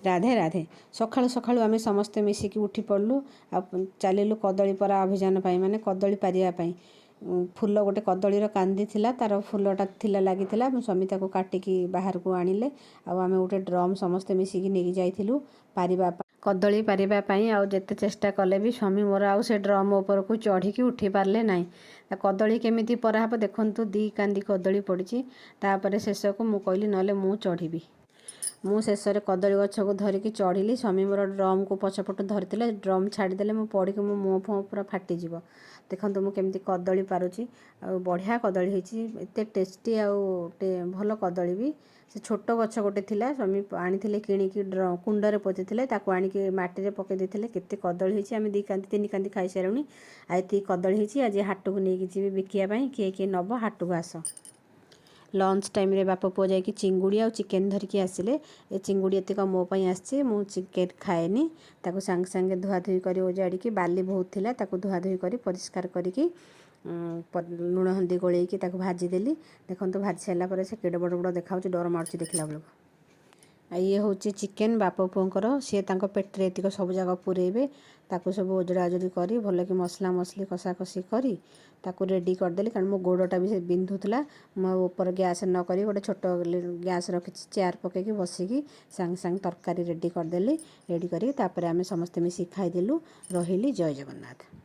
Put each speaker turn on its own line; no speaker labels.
राधे राधे। सकाळु सकाळु आमे समस्ते मिसिकी उठी पड़लु आ चलिलु कदली परा अभियान पाई माने कदली पारिया पाई। फूल गोटे कदलीर कांदी थिला तार फूलटा थिला लागिथिला मो स्वामी ताको काटिकी बाहर को आनिले आ आमे गोटे ड्रम समस्ते मिसिकी नेकी जाइथिलु पारिबा कदली पारिबा पाई। आ जेते चेष्टा कले भी स्वामी मोर आउ से ड्रम ऊपर को चढ़ी उठी पारले नाही। कदली केमिति परा हबो देखंतु दी कांदी कदली पड़िची तापरे शेष को मु कहली नले मु चढ़ीबी। मु शेष रे कदली गछ को धरिकी चढ़िली। स्वामी मोर ड्रम को पछपट धरिथिले ड्रम छाड़ीदेले मु पड़िकी मो मुँह फुँ पूरा फाटी जीवो। देखंतु मु केमिति कदली पारुची आ बढ़िया कदली होईची एते टेस्टी आ भल कदली भी। से छोट गछ गोटे थिला स्वामी आनिथिले किणीकी कुंडरे पोतिथिले ताको आनिकी माटी रे पके देथिले केते कदली होईची। आमे दी कांदी तीन कांदी खाई सारुनी आ एती कदली होईची। आज हाटू को नेकी जीवी बिकिया पई किए किए नबो हाटू को आस। लंच टाइम रे बाप पुओ जाइकी चिंगुड़ी आ चिकेन धरिकी आसिले। ए चिंगुड़ी एतिक मो पई आछि मु चिकेन खाएनी ताको संग संगे धुआ धुई करी ओजाड़ीकी बाली बहुत थिला ताको धुआ धुई करी परिष्कार करिकी लुण हल्दी गोलेकी ताको भाजी देली। देखंतु भाजी सारा पर से केडे बड़ बड़ देखाउची डर मारुची देखला बेलको। ये हूँ चिकेन बाप पुओंकर सी तांको पेट्रे एतिक सब जगह पुरेबे ताको सब ओजड़ा ओजड़ी करी भल कि मसला मसली कषा कषी करी ताको रेडी करदेली। कारण मो गोड़टा भी बिंधुला मो ऊपर गैस न करी गोटे छोट गैस रखी चेयर पकईकी बसिकी सांग सांग तरकारी रेडी करदेली। रेडी करी तापर आमे समस्ते मिसी खाईदेलु। रहिली। जय जगन्नाथ।